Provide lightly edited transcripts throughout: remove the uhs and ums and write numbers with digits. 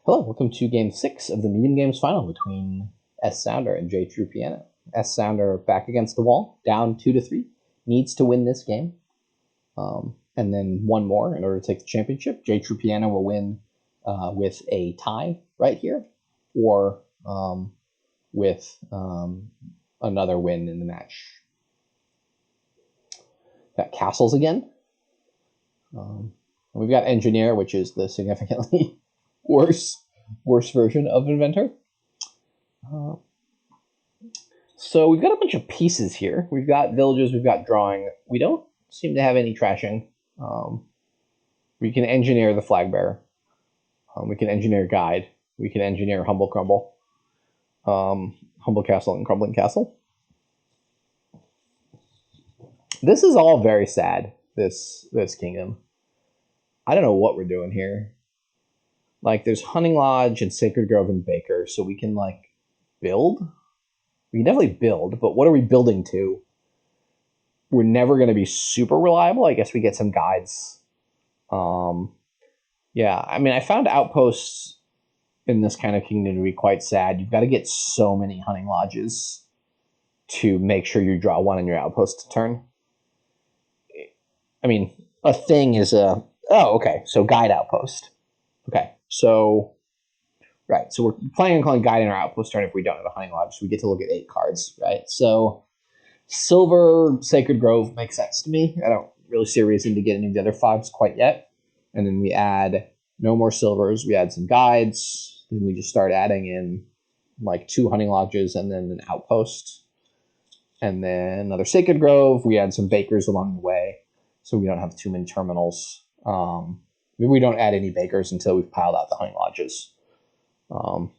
Hello, welcome to Game 6 of the Medium Games final between SSounder and jtrupiano. SSounder back against the wall, down 2-3, needs to win this game, and then one more in order to take the championship. jtrupiano will win with a tie right here, or with another win in the match. Got castles again. We've got engineer, which is the significantly worse version of inventor. So we've got a bunch of pieces here. We've got villages, we've got drawing. We don't seem to have any trashing. We can engineer the flag bearer. We can engineer guide. We can engineer humble crumble. Humble castle and crumbling castle. This is all very sad, this kingdom. I don't know what we're doing here. Like, there's Hunting Lodge and Sacred Grove and Baker, so we can, like, build? We can definitely build, but what are we building to? We're never going to be super reliable. I guess we get some guides. Yeah, I mean, I found outposts in this kind of kingdom to be quite sad. You've got to get so many Hunting Lodges to make sure you draw one in your outpost to turn. I mean, a thing is a... Oh, okay, so guide outpost. Okay, so... Right, so we're planning on calling guide in our outpost turn if we don't have a Hunting Lodge, so we get to look at 8 cards, right? So, Silver, Sacred Grove makes sense to me. I don't really see a reason to get any of the other 5s quite yet. And then we add no more Silvers, we add some guides, then we just start adding in like 2 Hunting Lodges and then an outpost. And then another Sacred Grove, we add some Bakers along the way, so we don't have too many terminals. Maybe we don't add any Bakers until we've piled out the Hunting Lodges.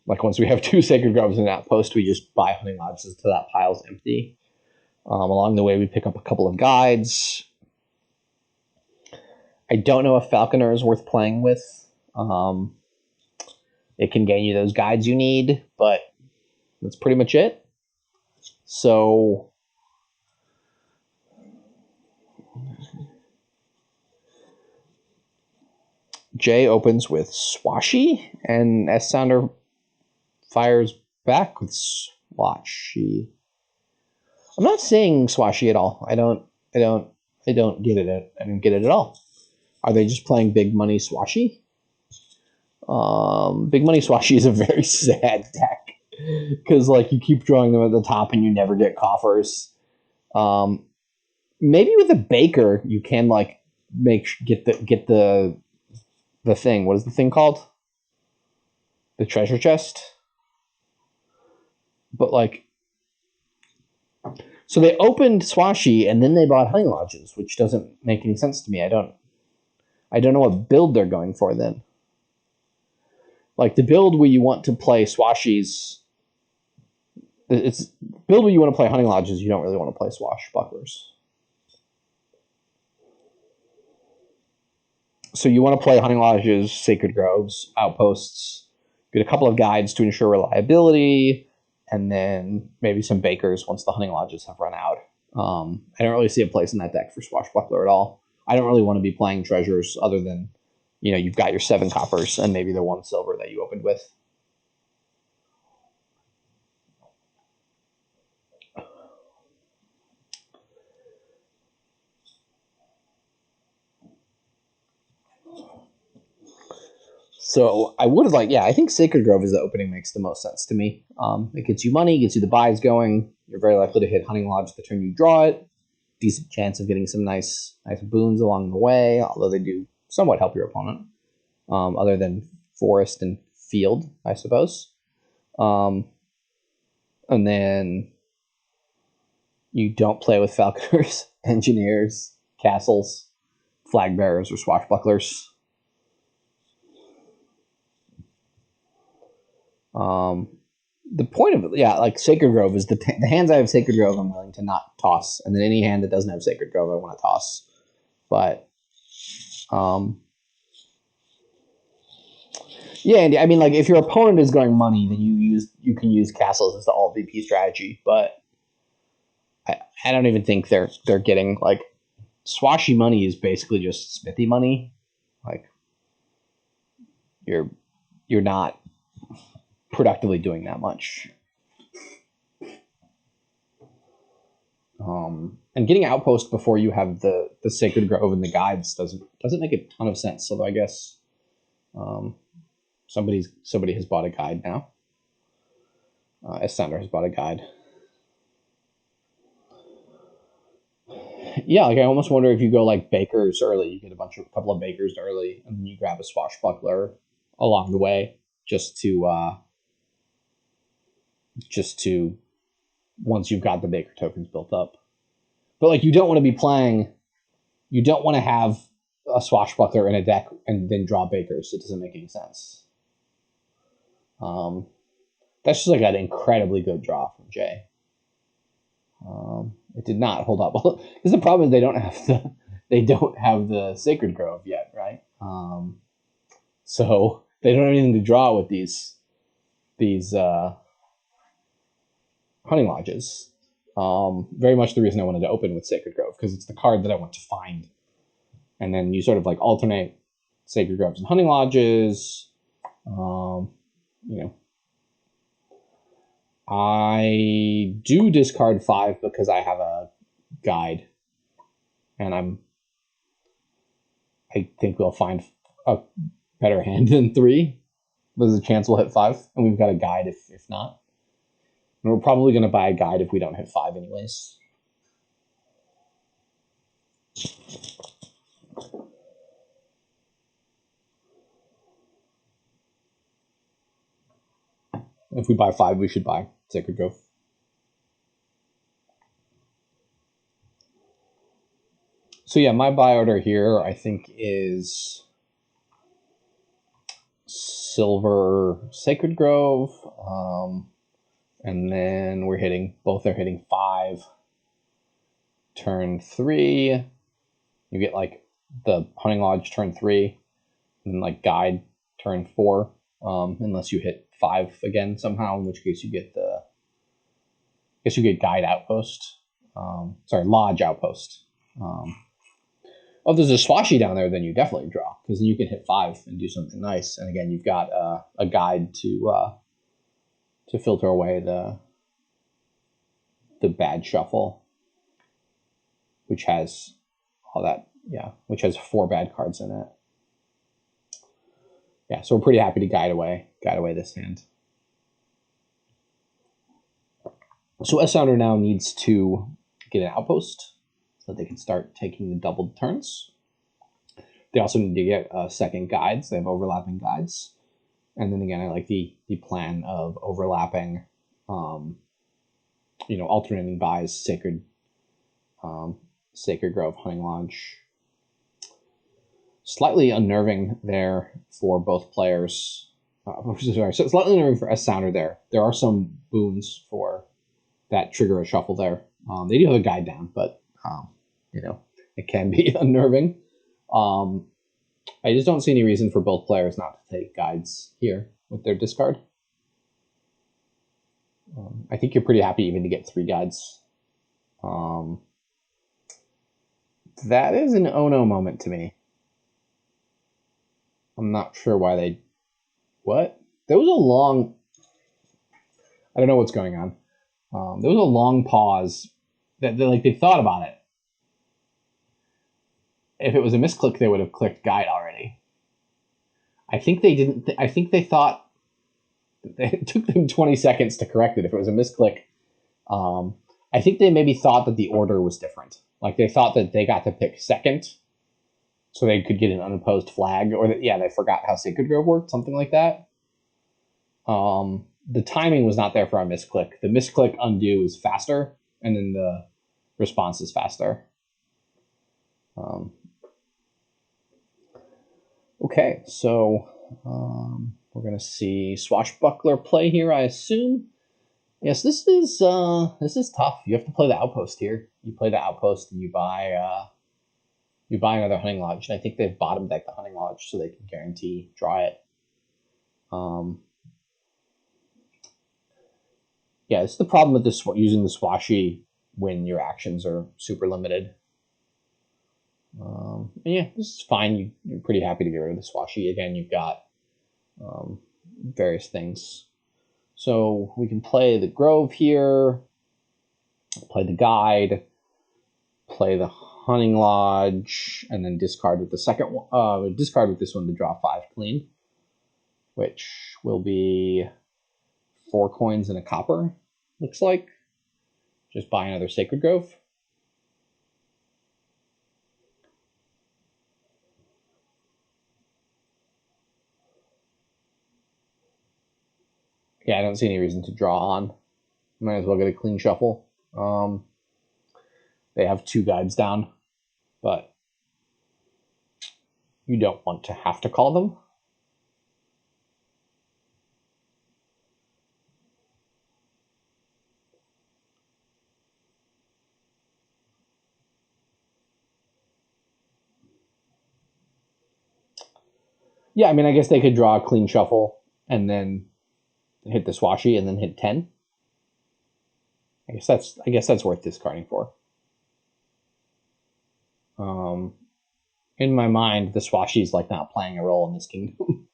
Like once we have 2 Sacred Groves and an outpost, we just buy Hunting Lodges until that pile's empty. Along the way, we pick up a couple of guides. I don't know if Falconer is worth playing with. It can gain you those guides you need, but that's pretty much it. So... J opens with Swashy, and SSounder fires back with Swashy. I'm not saying Swashy at all. I don't get it. I don't get it at all. Are they just playing Big Money Swashy? Big Money Swashy is a very sad deck because like you keep drawing them at the top and you never get coffers. Maybe with a Baker you can like get the thing. What is the thing called? The treasure chest? But like... So they opened Swashy and then they bought Hunting Lodges, which doesn't make any sense to me. I don't know what build they're going for then. Like the build where you want to play Swashies... It's build where you want to play Hunting Lodges, you don't really want to play Swashbucklers. So you want to play Hunting Lodges, Sacred Groves, Outposts, get a couple of guides to ensure reliability, and then maybe some Bakers once the Hunting Lodges have run out. I don't really see a place in that deck for Swashbuckler at all. I don't really want to be playing treasures other than, you know, you've got your 7 coppers and maybe the 1 silver that you opened with. So I would have like, yeah, I think Sacred Grove as the opening makes the most sense to me. It gets you money, gets you the buys going. You're very likely to hit Hunting Lodge the turn you draw it. Decent chance of getting some nice boons along the way, although they do somewhat help your opponent, other than forest and field, I suppose. And then you don't play with Falconers, Engineers, Castles, Flag Bearers, or Swashbucklers. The point of it, yeah, like Sacred Grove is the hands I have Sacred Grove I'm willing to not toss, and then any hand that doesn't have Sacred Grove I want to toss. But, yeah, Andy, I mean, like if your opponent is going money, then you can use castles as the alt VP strategy. But I don't even think they're getting like Swashy money is basically just Smithy money. Like you're you're not productively doing that much. And getting Outpost before you have the Sacred Grove and the guides doesn't make a ton of sense. Although I guess somebody has bought a guide now. SSounder has bought a guide. Yeah, like I almost wonder if you go like Bakers early, you get a couple of Bakers early, and then you grab a Swashbuckler along the way, just to once you've got the Baker tokens built up. But like you don't want to have a Swashbuckler in a deck and then draw Bakers. It doesn't make any sense. That's just like an incredibly good draw from Jay. It did not hold up because the problem is they don't have the Sacred Grove yet, right? So they don't have anything to draw with these hunting lodges. Very much the reason I wanted to open with Sacred Grove, because it's the card that I want to find, and then you sort of like alternate Sacred Groves and hunting lodges. I do discard 5 because I have a guide, and I think we'll find a better hand than 3. There's a chance we'll hit 5, and we've got a guide if not. And we're probably going to buy a guide if we don't hit 5 anyways. If we buy 5, we should buy Sacred Grove. So yeah, my buy order here I think is silver Sacred Grove, and then both are hitting 5. Turn 3, you get like the hunting lodge turn 3, and then like guide turn 4, unless you hit 5 again somehow, in which case you get guide Outpost. Lodge Outpost. If there's a Swashy down there, then you definitely draw, because then you can hit 5 and do something nice. And again, you've got a guide to filter away the bad shuffle, which has all that, which has 4 bad cards in it. Yeah, so we're pretty happy to guide away this hand. So SSounder now needs to get an Outpost so that they can start taking the doubled turns. They also need to get second guides. They have overlapping guides. And then again, I like the plan of overlapping, alternating buys, Sacred Grove, Hunting Lodge. Slightly unnerving there for both players. So slightly unnerving for SSounder there. There are some boons for that trigger a shuffle there. They do have a guide down, but it can be unnerving. I just don't see any reason for both players not to take guides here with their discard. I think you're pretty happy even to get 3 guides. That is an oh no moment to me. I'm not sure why they... What? There was a long... I don't know what's going on. There was a long pause that they thought about it. If it was a misclick, they would have clicked guide already. I think they didn't. I think they thought it took them 20 seconds to correct it. If it was a misclick, I think they maybe thought that the order was different. Like they thought that they got to pick second, so they could get an unopposed flag, or that they forgot how Sacred Grove worked, something like that. The timing was not there for a misclick. The misclick undo is faster, and then the response is faster. Okay, so we're gonna see Swashbuckler play here, I assume. Yes, this is tough. You have to play the Outpost here. You play the Outpost and you buy another Hunting Lodge, and I think they've bottom decked the Hunting Lodge so they can guarantee draw it. Yeah, it's the problem with this using the Swashy when your actions are super limited. And yeah, this is fine. You're pretty happy to get rid of the Swashy. Again, you've got various things. So we can play the Grove here, play the Guide, play the Hunting Lodge, and then discard with the second one. Discard with this one to draw 5 clean, which will be 4 coins and a copper, looks like. Just buy another Sacred Grove. Yeah, I don't see any reason to draw on. Might as well get a clean shuffle. They have 2 guides down, but you don't want to have to call them. Yeah, I mean, I guess they could draw a clean shuffle and then hit the Swashy and then hit 10. I guess that's worth discarding for. In my mind, the Swashy is like not playing a role in this kingdom.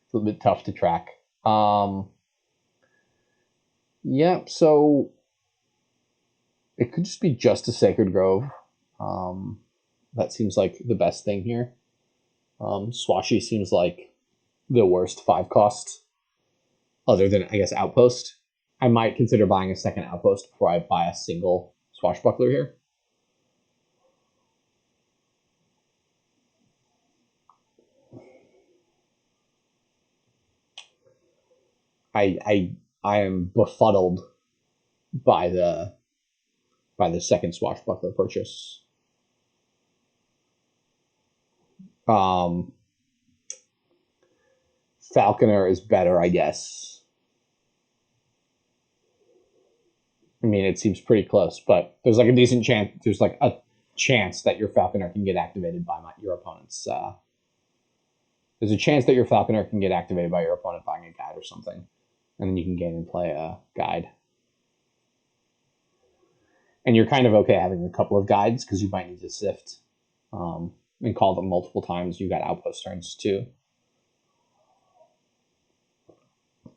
It's a little bit tough to track. Yeah, so it could just be just a Sacred Grove. That seems like the best thing here. Swashy seems like the worst 5 cost, other than, I guess, Outpost. I might consider buying a second Outpost before I buy a single Swashbuckler here. I am befuddled by the second Swashbuckler purchase. Falconer is better, I guess. I mean, it seems pretty close, but there's like a decent chance. There's like a chance that your Falconer can get activated by your opponent's. There's a chance that your Falconer can get activated by your opponent buying a guide or something, and then you can gain and play a guide. And you're kind of okay having a couple of guides because you might need to sift and call them multiple times. You got Outpost turns too.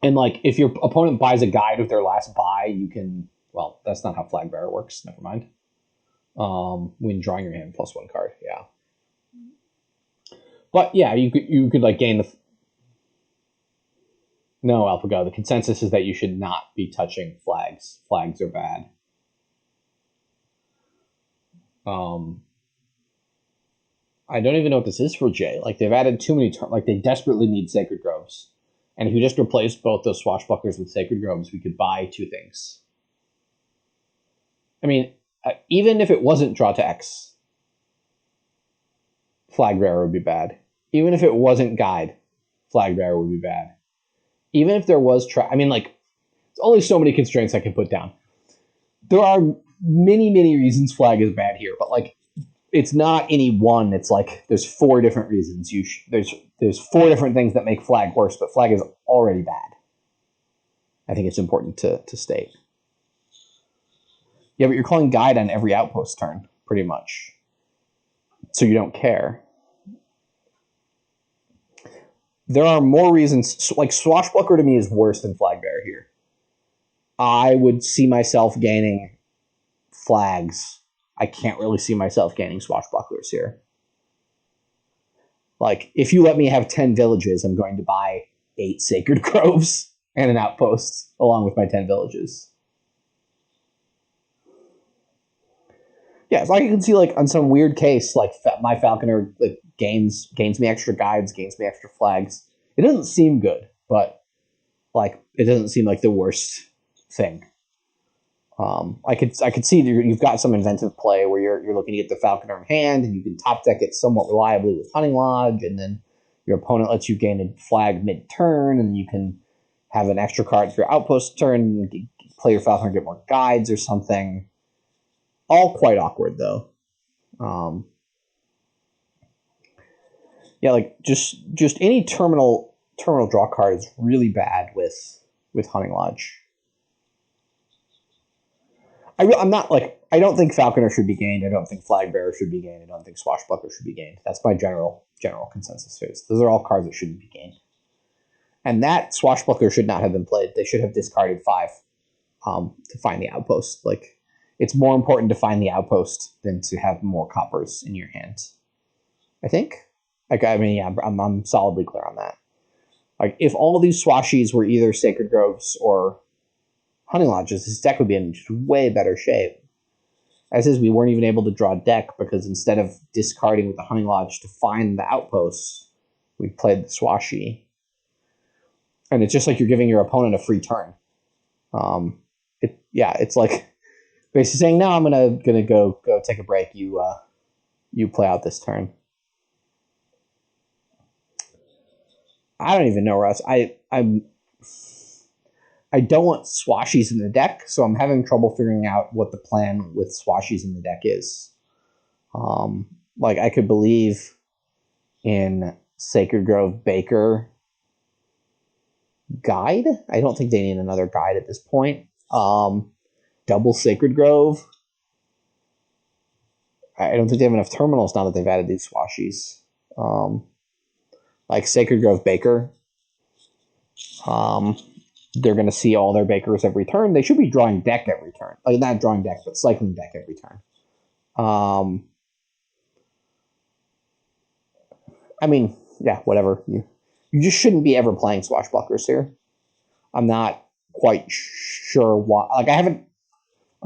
And like if your opponent buys a guide with their last buy, you can. Well, that's not how Flag Bearer works. Never mind. When drawing your hand +1 card, yeah. But yeah, you could like gain the. No, AlphaGo. The consensus is that you should not be touching flags. Flags are bad. I don't even know what this is for Jay. Like they've added too many. Like they desperately need Sacred Groves, and if you just replace both those Swashbucklers with Sacred Groves, we could buy 2 things. I mean, even if it wasn't draw to X, Flag Bearer would be bad. Even if it wasn't Guide, Flag Bearer would be bad. Even if there was I mean, like, there's only so many constraints I can put down. There are many, many reasons Flag is bad here, but like, it's not any one. It's like there's 4 different reasons. There's 4 different things that make Flag worse, but Flag is already bad. I think it's important to state. Yeah, but you're calling Guide on every Outpost turn, pretty much. So you don't care. There are more reasons. Like, Swashbuckler to me is worse than Flag Bearer here. I would see myself gaining flags. I can't really see myself gaining Swashbucklers here. Like, if you let me have 10 villages, I'm going to buy 8 Sacred Groves and an Outpost along with my 10 villages. Yeah, so I can see, like, on some weird case, like, my Falconer like, gains me extra guides, gains me extra flags. It doesn't seem good, but, like, it doesn't seem like the worst thing. I could see you've got some inventive play where you're looking to get the Falconer in hand, and you can top deck it somewhat reliably with Hunting Lodge, and then your opponent lets you gain a flag mid-turn, and you can have an extra card for your Outpost turn, and play your Falconer and get more guides or something. All quite awkward, though. Yeah, like just any terminal draw card is really bad with Hunting Lodge. I'm not like I don't think Falconer should be gained. I don't think Flag Bearer should be gained. I don't think Swashbuckler should be gained. That's my general consensus. Those are all cards that shouldn't be gained. And that Swashbuckler should not have been played. They should have discarded 5 to find the Outpost. Like, it's more important to find the Outpost than to have more coppers in your hand, I think. Like, I mean, yeah, I'm solidly clear on that. Like, if all these Swashies were either Sacred Groves or Hunting Lodges, this deck would be in just way better shape. As is, we weren't even able to draw a deck because instead of discarding with the Hunting Lodge to find the Outposts, we played the Swashi. And it's just like you're giving your opponent a free turn. It's like basically saying, "No, I'm gonna go take a break. You play out this turn." I don't even know, Russ. I don't want Swashies in the deck, so I'm having trouble figuring out what the plan with Swashies in the deck is. Like, I could believe in Sacred Grove Baker Guide. I don't think they need another guide at this point. Double Sacred Grove. I don't think they have enough terminals now that they've added these Swashies. Like Sacred Grove Baker. They're going to see all their Bakers every turn. They should be drawing deck every turn. Like, not drawing deck, but cycling deck every turn. I mean, yeah, whatever. You just shouldn't be ever playing Swashbucklers here. I'm not quite sure why. Like, I'm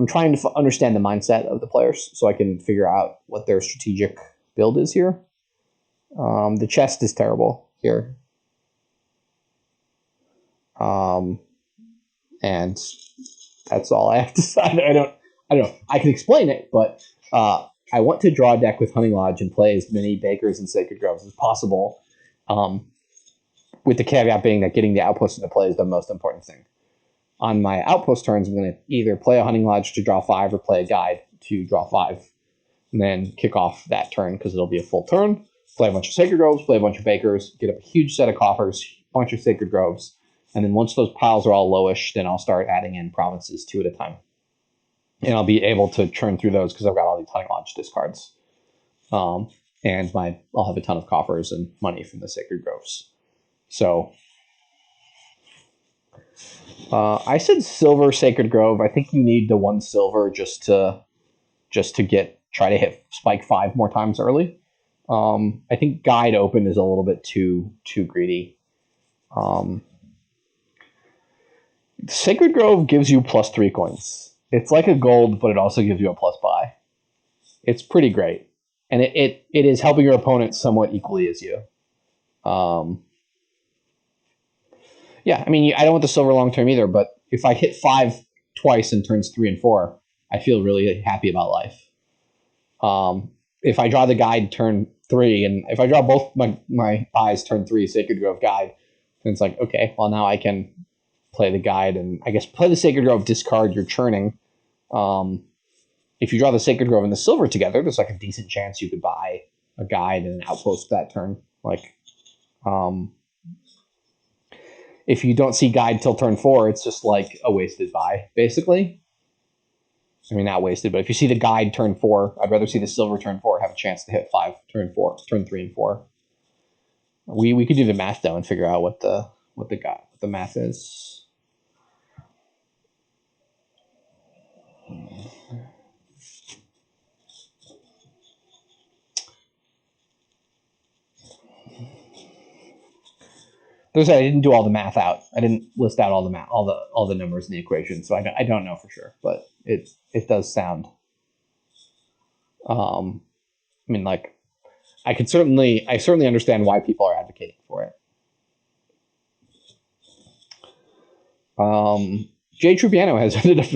trying to understand the mindset of the players so I can figure out what their strategic build is here. The chest is terrible here. And that's all I have to say. I don't know. I can explain it, but I want to draw a deck with Hunting Lodge and play as many Bakers and Sacred Groves as possible. With the caveat being that getting the Outpost into play is the most important thing. On my Outpost turns, I'm going to either play a Hunting Lodge to draw 5 or play a Guide to draw 5. And then kick off that turn because it'll be a full turn. Play a bunch of Sacred Groves, play a bunch of Bakers, get up a huge set of coffers, a bunch of Sacred Groves. And then once those piles are all lowish, then I'll start adding in provinces 2 at a time. And I'll be able to churn through those because I've got all these Hunting Lodge discards. And I'll have a ton of coffers and money from the Sacred Groves. So I said silver Sacred Grove. I think you need the 1 silver just to try to hit spike 5 more times early. I think Guide open is a little bit too greedy. Sacred Grove gives you +3 coins. It's like a gold, but it also gives you a +buy. It's pretty great. And it is helping your opponent somewhat equally as you. Yeah, I mean, I don't want the silver long term either, but if I hit 5 twice in turns 3 and 4, I feel really happy about life. If I draw the Guide turn 3, and if I draw both my buys turn 3, Sacred Grove Guide, then it's like, okay, well, now I can play the Guide and I guess play the Sacred Grove, discard your churning. If you draw the Sacred Grove and the silver together, there's like a decent chance you could buy a Guide and an Outpost that turn. Like, if you don't see Guide till turn 4, it's just like a wasted buy, basically. I mean, not wasted, but if you see the Guide turn 4, I'd rather see the silver turn 4 have a chance to hit 5 turn 3 and 4. We could do the math though and figure out what the math is. I didn't do all the math out. I didn't list out all the math, all the numbers in the equation, so I don't know for sure, but it does sound. I mean, like, I certainly understand why people are advocating for it. jtrupiano has ended up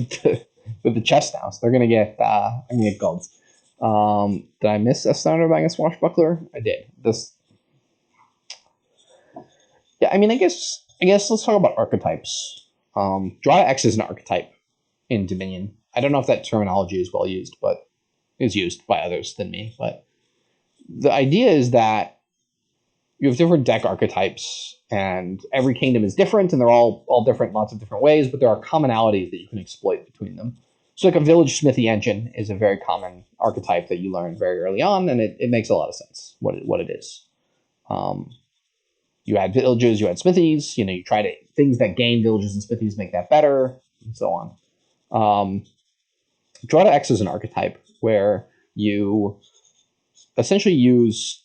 with the chest now, so they're gonna get golds. Did I miss SSounder buying a Swashbuckler? I did. Yeah, I mean, I guess let's talk about archetypes. Draw X is an archetype in Dominion. I don't know if that terminology is well used, but is used by others than me. But the idea is that you have different deck archetypes, and every kingdom is different, and they're all different, lots of different ways, but there are commonalities that you can exploit between them. So like a village smithy engine is a very common archetype that you learn very early on, and it makes a lot of sense what it is. you add villages, you add smithies, you know, you try to, things that gain villages and smithies make that better, and so on. Draw to X is an archetype where you essentially use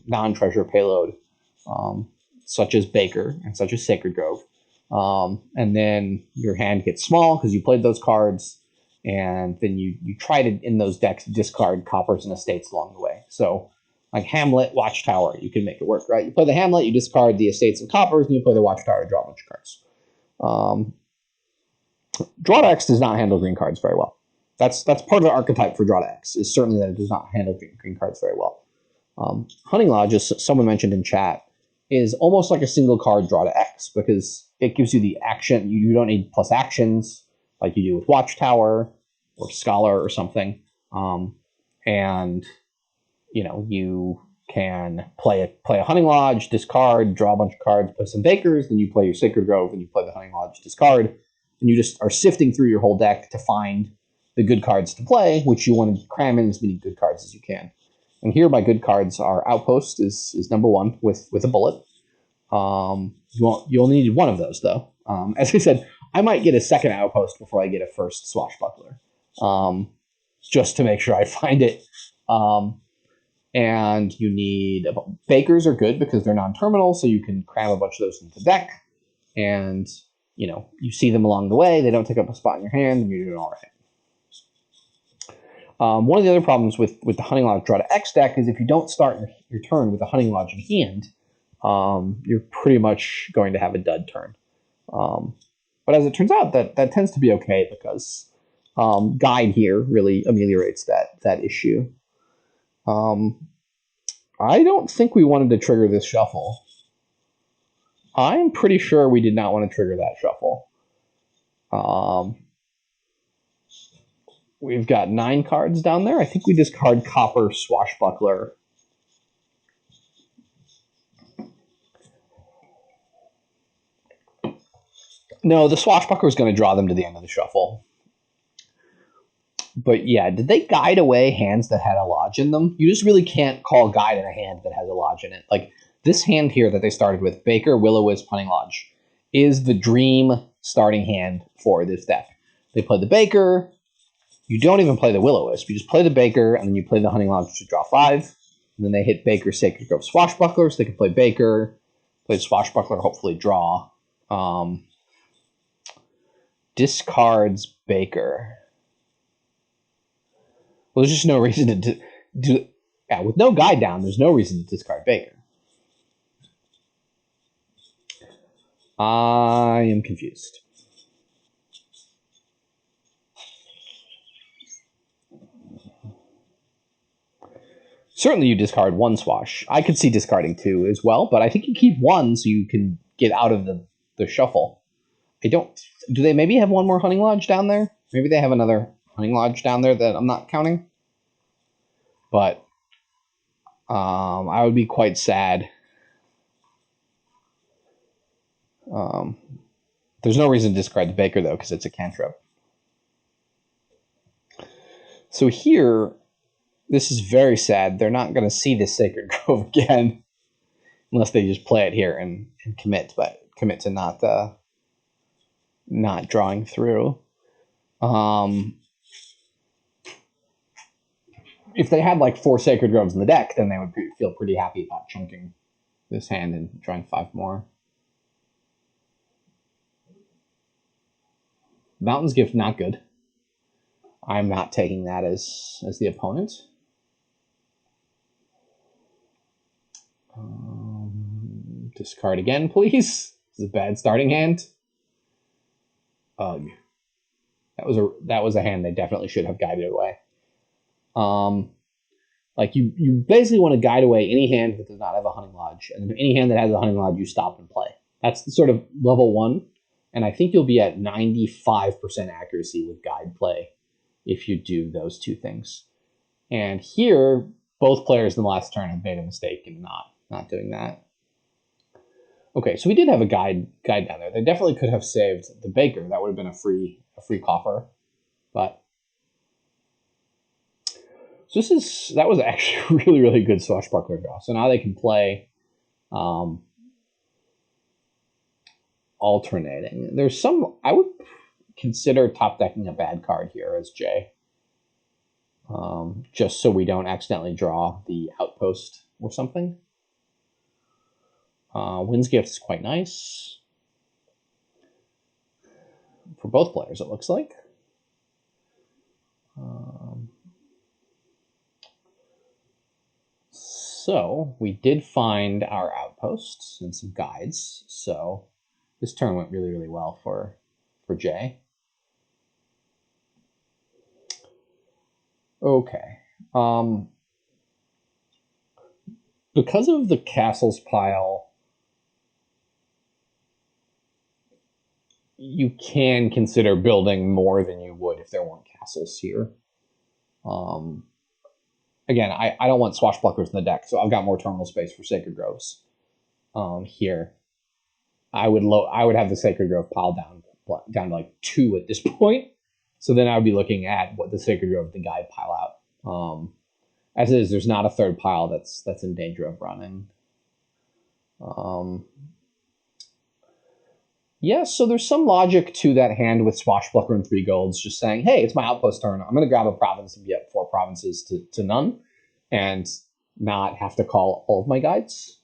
non-treasure payload, such as Baker and such as Sacred Grove. And then your hand gets small because you played those cards, and then you try to, in those decks, discard coppers and estates along the way. So, like Hamlet, Watchtower, you can make it work, right? You play the Hamlet, you discard the estates and coppers, and you play the Watchtower to draw a bunch of cards. Draw to X does not handle green cards very well. That's part of the archetype for Draw to X, is certainly that it does not handle green cards very well. Hunting Lodge, as someone mentioned in chat, is almost like a single card Draw to X, because it gives you the action. You don't need plus actions like you do with Watchtower or Scholar or something. And you know, you can play a Hunting Lodge, discard, draw a bunch of cards, play some Bakers, then you play your Sacred Grove, and you play the Hunting Lodge, discard, and you just are sifting through your whole deck to find the good cards to play, which you want to cram in as many good cards as you can. And here my good cards are Outpost is number one with a bullet. You only need one of those though. As I said, I might get a second Outpost before I get a first Swashbuckler, just to make sure I find it. And you need Bakers are good because they're non-terminal, so you can cram a bunch of those into the deck, and you know, you see them along the way. They don't take up a spot in your hand, and you're doing all right. One of the other problems with the Hunting Lodge Draw to X deck is if you don't start your turn with a Hunting Lodge in hand, you're pretty much going to have a dud turn. But as it turns out, that tends to be okay because Guide here really ameliorates that issue. I don't think we wanted to trigger this shuffle. I'm pretty sure we did not want to trigger that shuffle. We've got 9 cards down there. I think we discard Copper, Swashbuckler. No, the Swashbuckler is going to draw them to the end of the shuffle. But yeah, did they guide away hands that had a lodge in them? You just really can't call guide in a hand that has a lodge in it. Like this hand here that they started with, Baker, Will-O-Wisp, Hunting Lodge, is the dream starting hand for this deck. They play the Baker. You don't even play the Will-O-Wisp. You just play the Baker, and then you play the Hunting Lodge to draw 5. And then they hit Baker, Sacred Grove, Swashbuckler, so they can play Baker, play Swashbuckler, hopefully draw. Discards Baker. Well, there's just no reason to do. Yeah, with no guide down, there's no reason to discard Baker. I am confused. Certainly you discard 1 Swash. I could see discarding 2 as well, but I think you keep 1 so you can get out of the shuffle. Do they maybe have 1 more Hunting Lodge down there? Maybe they have another Hunting Lodge down there that I'm not counting. But I would be quite sad. There's no reason to discard the Baker, though, because it's a cantrip. So here, this is very sad. They're not going to see this Sacred Grove again unless they just play it here and commit to not drawing through. If they had like 4 Sacred Groves in the deck, then they would feel pretty happy about chunking this hand and drawing 5 more. Mountain's Gift, not good. I'm not taking that as the opponent. Discard again, please. This is a bad starting hand. Ugh. That was a hand they definitely should have guided away. Like you basically want to guide away any hand that does not have a Hunting Lodge, and any hand that has a Hunting Lodge, you stop and play. That's the sort of level 1, and I think you'll be at 95% accuracy with guide play if you do those 2 things. And here, both players in the last turn have made a mistake in not doing that. Okay, so we did have a guide down there. They definitely could have saved the Baker. That would have been a free coffer. But So that was actually a really, really good Swashbuckler draw. So now they can play alternating. There's some, I would consider top decking a bad card here as J. Just so we don't accidentally draw the Outpost or something. Wind's Gift is quite nice. For both players, it looks like. So we did find our outposts and some guides. So this turn went really, really well for Jay. Okay. Because of the castles pile, you can consider building more than you would if there weren't castles here. Again, I don't want Swashbucklers in the deck, so I've got more terminal space for Sacred Groves here. I would have the Sacred Grove pile down to like 2 at this point. So then I would be looking at what the Sacred Grove the guide pile out. As it is, there's not a third pile that's in danger of running. Yeah, so there's some logic to that hand with Swashbuckler and 3 golds, just saying, hey, it's my outpost turn. I'm going to grab a province and be up 4 provinces to none and not have to call all of my guides.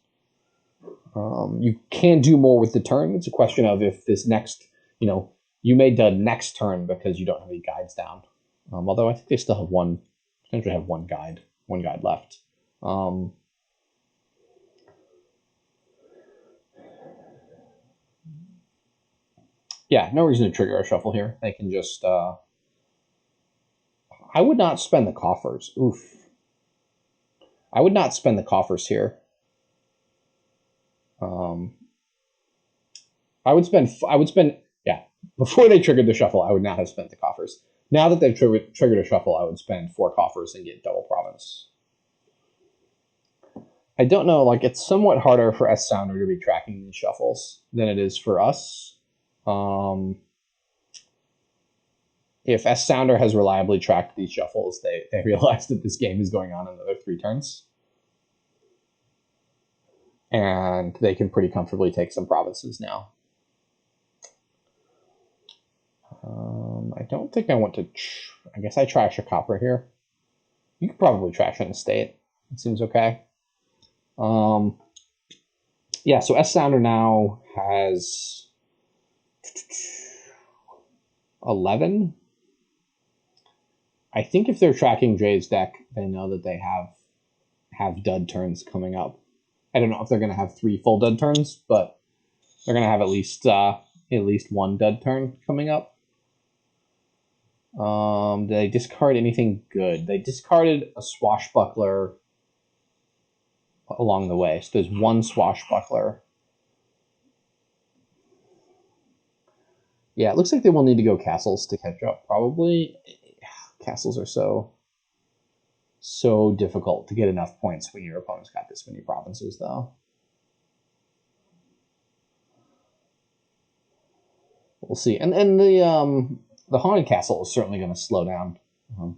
You can do more with the turn. It's a question of if this next, you may dud next turn because you don't have any guides down. Although I think they still have potentially have one guide left. Yeah, no reason to trigger a shuffle here. They can just... I would not spend the coffers. Oof. I would not spend the coffers here. I would spend... Yeah, before they triggered the shuffle, I would not have spent the coffers. Now that they've triggered a shuffle, I would spend 4 coffers and get double province. I don't know, like, it's somewhat harder for SSounder to be tracking these shuffles than it is for us. If SSounder has reliably tracked these shuffles, they realize that this game is going on another 3 turns. And they can pretty comfortably take some provinces now. I don't think I want to... I guess I trash a copper here. You could probably trash an estate. It seems okay. Yeah, so SSounder now has 11. I think if they're tracking Jay's deck, they know that they have dud turns coming up. I don't know if they're going to have 3 full dud turns, but they're going to have at least 1 dud turn coming up. Did they discard anything good? They discarded a Swashbuckler along the way. So there's 1 Swashbuckler. Yeah, it looks like they will need to go castles to catch up, probably. Castles are so difficult to get enough points when your opponent's got this many provinces, though. We'll see. And the Haunted Castle is certainly going to slow down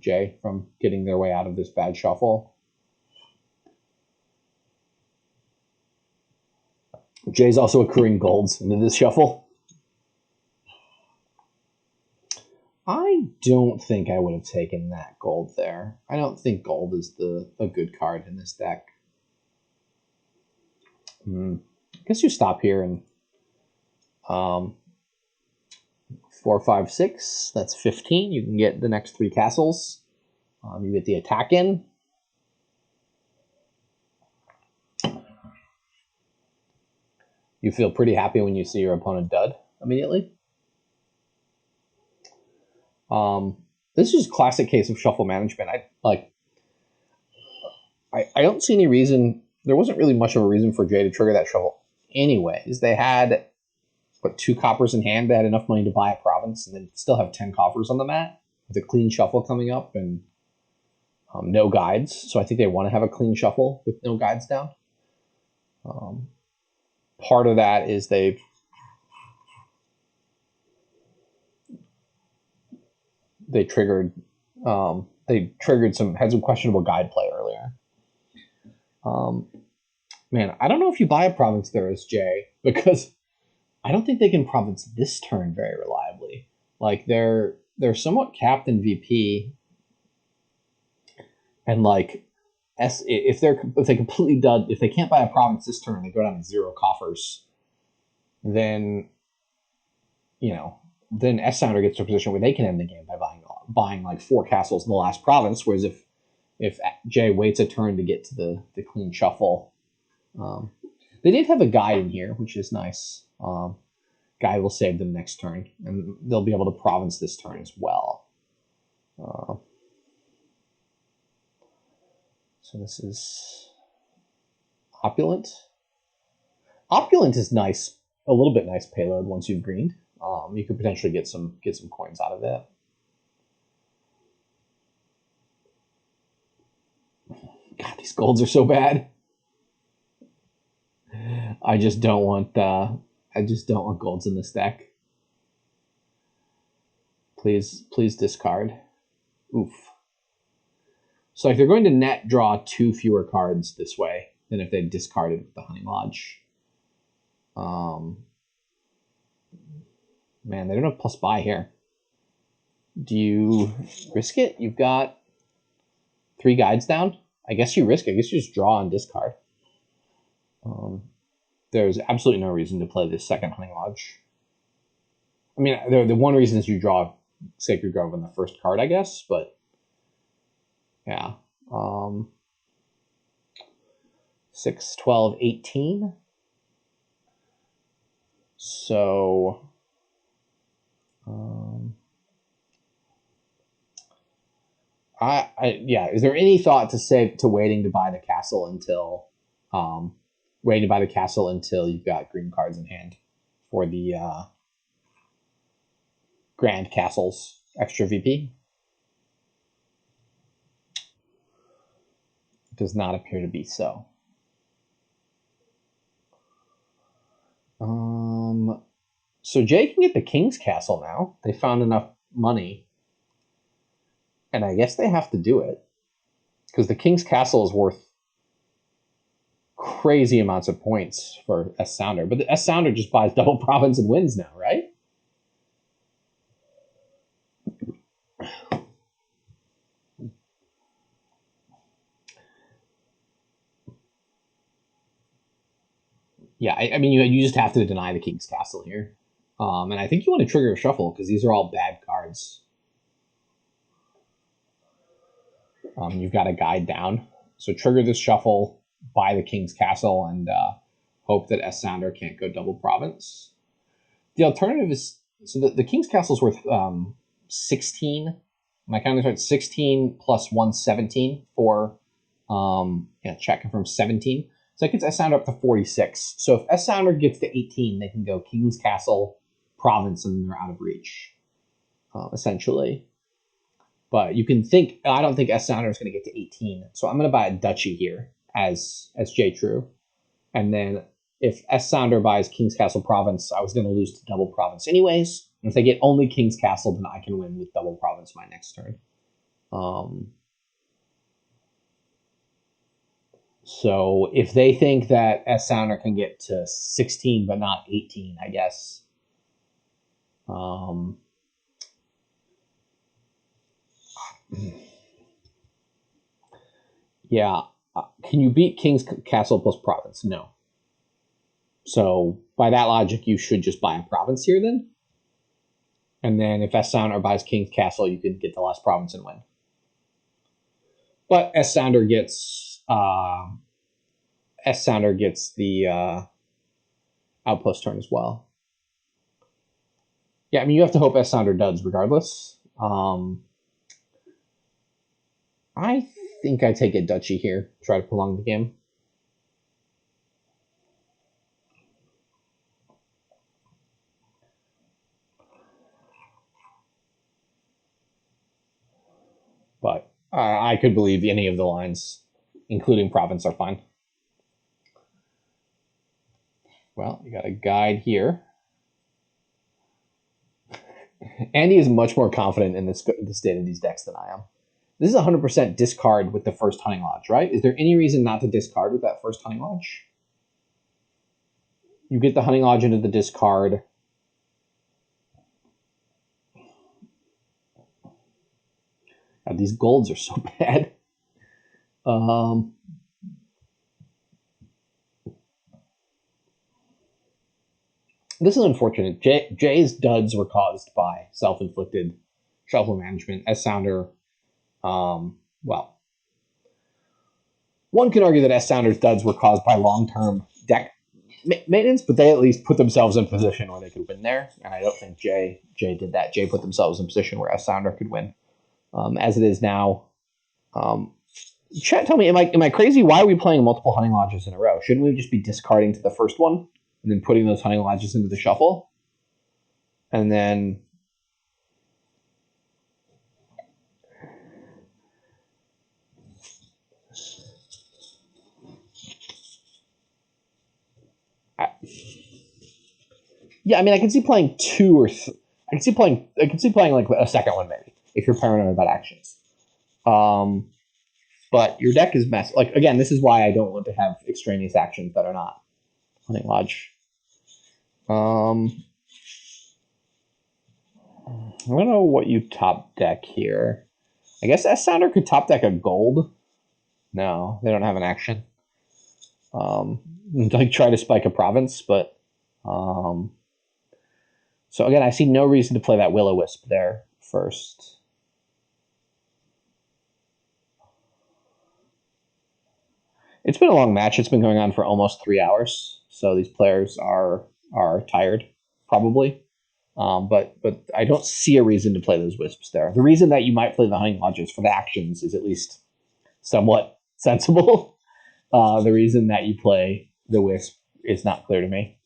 Jay from getting their way out of this bad shuffle. Jay's also accruing golds into this shuffle. I don't think I would have taken that gold there. I don't think gold is a good card in this deck. I guess you stop here and 4, 5, 6. That's 15. You can get the next 3 castles. You get the attack in. You feel pretty happy when you see your opponent dud immediately. This is a classic case of shuffle management. I don't see any reason. There wasn't really much of a reason for Jay to trigger that shuffle anyways. They had, 2 coppers in hand. They had enough money to buy a province and then still have 10 coffers on the mat with a clean shuffle coming up and no guides. So I think they want to have a clean shuffle with no guides down. Part of that is they triggered they had some questionable guide play earlier. Man, I don't know if you buy a province there as Jay, because I don't think they can province this turn very reliably. Like they're somewhat capped in VP, and like if they completely dud, if they can't buy a province this turn, they go down to 0 coffers. Then, then SSounder gets to a position where they can end the game by buying like 4 castles in the last province. Whereas if Jay waits a turn to get to the clean shuffle, they did have a guide in here, which is nice. Guide will save them next turn, and they'll be able to province this turn as well. So this is Opulent. Opulent is nice, a little bit nice payload once you've greened. You could potentially get some coins out of it. God, these golds are so bad. I just don't want golds in this deck. Please discard. Oof. So like they're going to net draw 2 fewer cards this way than if they discarded with the Hunting Lodge. Man, they don't have plus buy here. Do you risk it? You've got 3 guides down. I guess you risk it. I guess you just draw and discard. There's absolutely no reason to play this second Hunting Lodge. I mean, the one reason is you draw Sacred Grove on the first card, I guess, but yeah. 6, 12, 18. So, yeah. Is there any thought to waiting to buy the castle until, you've got green cards in hand for the Grand Castles extra VP? Does not appear to be so. So Jay can get the King's Castle now. They found enough money. And I guess they have to do it. Because the King's Castle is worth crazy amounts of points for SSounder. But the SSounder just buys double province and wins now, right? Yeah, I mean, you just have to deny the King's Castle here. And I think you want to trigger a shuffle because these are all bad cards. You've got a guide down. So trigger this shuffle, buy the King's Castle, and hope that SSounder can't go double province. The alternative is, so the King's Castle is worth 16. My counter's right, 16 plus 1, 17 for, check from 17. So that gets SSounder up to 46. So if SSounder gets to 18, they can go King's Castle, province, and they're out of reach, essentially. But you can think, I don't think SSounder is going to get to 18. So I'm going to buy a duchy here as jtru. And then if SSounder buys King's Castle province, I was going to lose to double province anyways. And if they get only King's Castle, then I can win with double province my next turn. So if they think that SSounder can get to 16 but not 18, I guess. Yeah. Can you beat King's Castle plus province? No. So by that logic, you should just buy a province here then. And then if SSounder buys King's Castle, you can get the last province and win. But SSounder gets the Outpost turn as well. Yeah, I mean, you have to hope SSounder duds regardless. I think I take a duchy here, try to prolong the game. But I could believe any of the lines, including province, are fine. Well, you got a guide here. Andy is much more confident in the state of these decks than I am. This is 100% discard with the first Hunting Lodge, right? Is there any reason not to discard with that first Hunting Lodge? You get the Hunting Lodge into the discard. God, these golds are so bad. This is unfortunate. Jay's duds were caused by self-inflicted shuffle management. SSounder, well, one can argue that SSounder's duds were caused by long-term deck maintenance, but they at least put themselves in position where they could win there, and I don't think Jay did that. Jay put themselves in position where SSounder could win. As it is now, chat, tell me, am I crazy? Why are we playing multiple Hunting Lodges in a row? Shouldn't we just be discarding to the first one and then putting those Hunting Lodges into the shuffle? And then yeah, I mean, I can see playing two or I can see playing like a second one maybe if you're paranoid about actions. But your deck is messed. Like, again, this is why I don't want to have extraneous actions that are not Hunting Lodge. I don't know what you top deck here. I guess SSounder could top deck a gold. No, they don't have an action. Like try to spike a province, but so again, I see no reason to play that Will-O-Wisp there first. It's been a long match. It's been going on for almost 3 hours, so these players are tired, probably. But I don't see a reason to play those Wisps there. The reason that you might play the Hunting Lodges for the actions is at least somewhat sensible. The reason that you play the Wisp is not clear to me.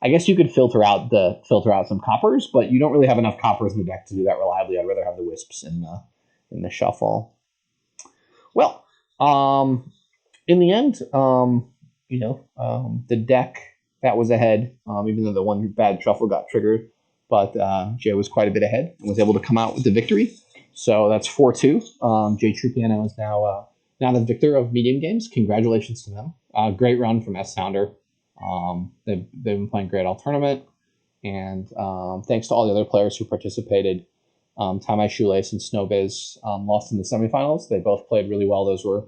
I guess you could filter out some coppers, but you don't really have enough coppers in the deck to do that reliably. I'd rather have the Wisps in the shuffle. Well, in the end, the deck that was ahead, even though the one bad shuffle got triggered, but Jay was quite a bit ahead and was able to come out with the victory. So that's 4-2. jtrupiano is now the victor of Medium Games. Congratulations to them. Great run from SSounder. They've been playing great all tournament, and thanks to all the other players who participated. Tie My Shoelace and Snowbiz lost in the semifinals. They both played really well. Those were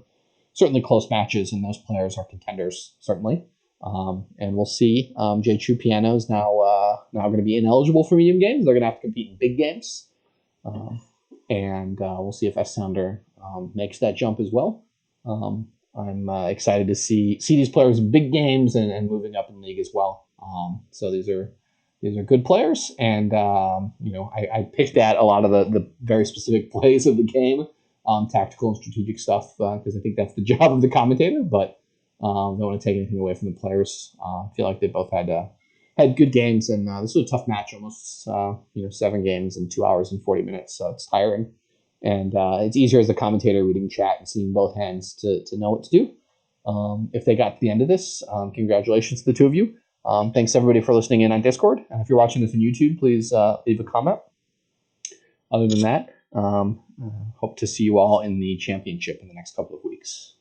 certainly close matches, and those players are contenders, certainly. And we'll see. jtrupiano is now going to be ineligible for Medium Games. They're going to have to compete in big games. And we'll see if SSounder makes that jump as well. I'm excited to see these players in big games and moving up in the league as well. So these are good players, and I picked at a lot of the very specific plays of the game, tactical and strategic stuff, because I think that's the job of the commentator. But don't want to take anything away from the players. I feel like they both had good games, and this was a tough match, almost 7 games in 2 hours and 40 minutes. So it's tiring. And it's easier as a commentator reading chat and seeing both hands to know what to do. If they got to the end of this, congratulations to the two of you. Thanks everybody for listening in on Discord. And if you're watching this on YouTube, please leave a comment. Other than that, hope to see you all in the championship in the next couple of weeks.